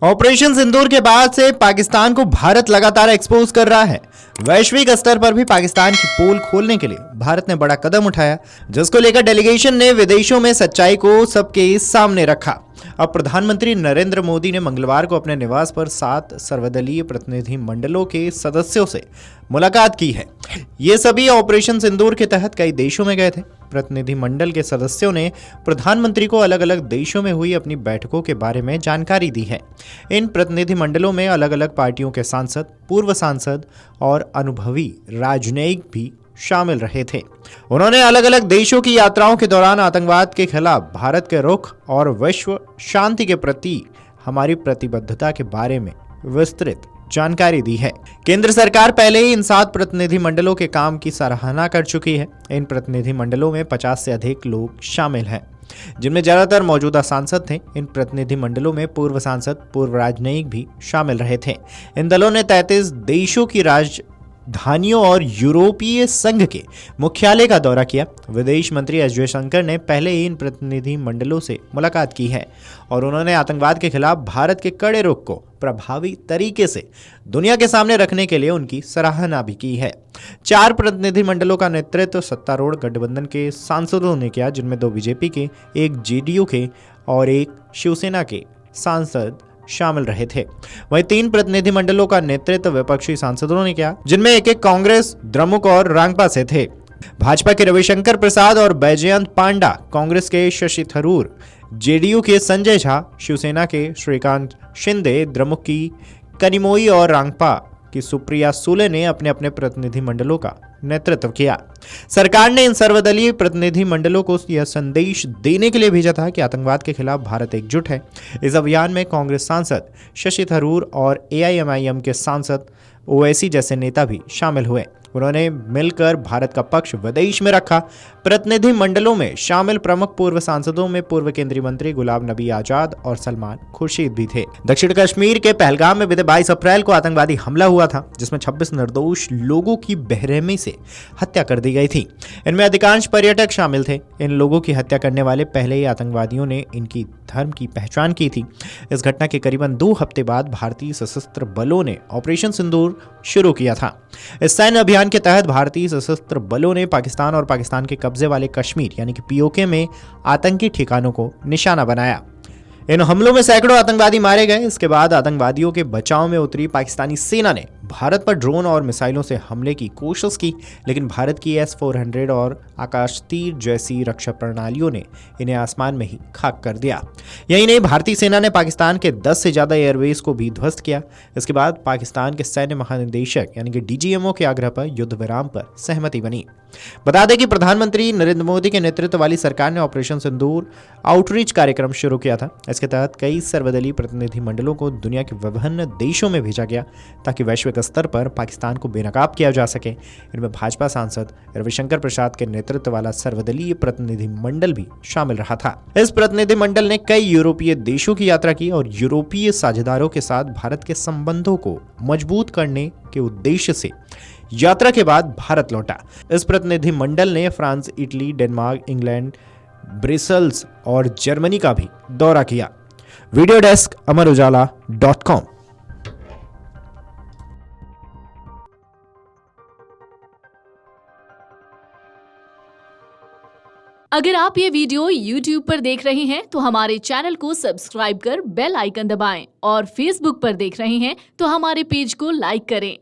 Operation सिंदूर के बाद से पाकिस्तान को भारत लगातार एक्सपोज कर रहा है। वैश्विक स्तर पर भी पाकिस्तान की पोल खोलने के लिए भारत ने बड़ा कदम उठाया, जिसको लेकर डेलीगेशन ने विदेशों में सच्चाई को सबके सामने रखा। अब प्रधानमंत्री नरेंद्र मोदी ने मंगलवार को अपने निवास पर 7 सर्वदलीय प्रतिनिधि मंडलों के सदस्यों से मुलाकात की है। ये सभी ऑपरेशन सिंदूर के तहत कई देशों में गए थे। प्रतिनिधि मंडल के सदस्यों ने प्रधानमंत्री को अलग अलग देशों में हुई अपनी बैठकों के बारे में जानकारी दी है। इन प्रतिनिधि मंडलों में अलग अलग पार्टियों के सांसद, पूर्व सांसद और अनुभवी राजनयिक भी शामिल रहे थे। उन्होंने अलग अलग देशों की यात्राओं के दौरान आतंकवाद के खिलाफ भारत के रुख और विश्व शांति के प्रति हमारी प्रतिबद्धता के बारे में विस्तृत जानकारी दी है। केंद्र सरकार पहले ही इन 7 प्रतिनिधि मंडलों के काम की सराहना कर चुकी है। इन प्रतिनिधि मंडलों में 50 से अधिक लोग शामिल हैं, जिनमें ज्यादातर मौजूदा सांसद थे। इन प्रतिनिधि मंडलों में पूर्व सांसद, पूर्व राजनयिक भी शामिल रहे थे। इन दलों ने 33 देशों की राजधानियों और यूरोपीय संघ के मुख्यालय का दौरा किया। विदेश मंत्री एस जयशंकर ने पहले ही इन प्रतिनिधि मंडलों से मुलाकात की है और उन्होंने आतंकवाद के खिलाफ भारत के कड़े रुख को प्रभावी तरीके से दुनिया के सामने रखने के लिए उनकी सराहना भी की है। 4 प्रतिनिधि मंडलों का नेतृत्व सत्तारूढ़ गठबंधन के सांसदों ने किया, जिनमें 2 बीजेपी के, 1 जेडीयू के और 1 शिवसेना के सांसद शामिल रहे थे। वहीं 3 प्रतिनिधि मंडलों का नेतृत्व विपक्षी सांसदों ने किया, जिनमें एक कांग्रेस, द्रमुक और रांगपा से थे। भाजपा के रविशंकर प्रसाद और बैजयंत पांडा, कांग्रेस के शशि थरूर, जेडीयू के संजय झा, शिवसेना के श्रीकांत शिंदे, द्रमुक की कनिमोई और रांगपा की सुप्रिया सुले ने अपने अपने प्रतिनिधि मंडलों का नेतृत्व किया। सरकार ने इन सर्वदलीय प्रतिनिधि मंडलों को यह संदेश देने के लिए भेजा था कि आतंकवाद के खिलाफ भारत एकजुट है। इस अभियान में कांग्रेस सांसद शशि थरूर और एआईएमआईएम के सांसद ओवैसी जैसे नेता भी शामिल हुए। उन्होंने मिलकर भारत का पक्ष विदेश में रखा। प्रतिनिधि मंडलों में शामिल प्रमुख पूर्व सांसदों में पूर्व केंद्रीय मंत्री गुलाम नबी आजाद और सलमान खुर्शीद भी थे। दक्षिण कश्मीर के पहलगाम में बीते 22 अप्रैल को आतंकवादी हमला हुआ था, जिसमें 26 निर्दोष लोगों की बेरहमी से हत्या कर दी गई थी। इनमें अधिकांश पर्यटक शामिल थे। इन लोगों की हत्या करने वाले पहले ही आतंकवादियों ने इनकी धर्म की पहचान की थी। इस घटना के करीबन 2 हफ्ते बाद भारतीय सशस्त्र बलों ने ऑपरेशन सिंदूर शुरू किया था। इस सैन्य अभियान के तहत भारतीय सशस्त्र बलों ने पाकिस्तान और पाकिस्तान के कब्जे वाले कश्मीर यानी कि पीओके में आतंकी ठिकानों को निशाना बनाया। इन हमलों में सैकड़ों आतंकवादी मारे गए। इसके बाद आतंकवादियों के बचाव में उतरी पाकिस्तानी सेना ने भारत पर ड्रोन और मिसाइलों से हमले की कोशिश की, लेकिन भारत की S-400 और आकाश तीर जैसी रक्षा प्रणालियों ने इन्हें आसमान में ही खाक कर दिया। यही नहीं, भारतीय सेना ने पाकिस्तान के 10 से ज्यादा एयरबेस को भी ध्वस्त किया। इसके बाद पाकिस्तान के सैन्य महानिदेशक यानी कि DGMO के आग्रह पर युद्ध विराम पर सहमति बनी। बता दें कि प्रधानमंत्री नरेंद्र मोदी के नेतृत्व वाली सरकार ने ऑपरेशन सिंदूर आउटरीच कार्यक्रम शुरू किया था। इसके तहत कई सर्वदलीय प्रतिनिधि मंडलों को दुनिया के विभिन्न देशों में भेजा गया, ताकि वैश्विक स्तर पर पाकिस्तान को बेनकाब किया जा सके। इनमें भाजपा सांसद रविशंकर प्रसाद के नेतृत्व वाला सर्वदलीय प्रतिनिधि मंडल भी शामिल रहा था। इस प्रतिनिधि मंडल ने कई यूरोपीय देशों की यात्रा की और यूरोपीय साझेदारों के साथ भारत के संबंधों को मजबूत करने के उद्देश्य से यात्रा के बाद भारत लौटा। इस प्रतिनिधि मंडल ने France, Italy, Denmark, England, Brussels और जर्मनी का भी दौरा किया। Video desk amarujala.com। अगर आप ये वीडियो YouTube पर देख रहे हैं तो हमारे चैनल को सब्सक्राइब कर बेल आइकन दबाएं और Facebook पर देख रहे हैं तो हमारे पेज को लाइक करें।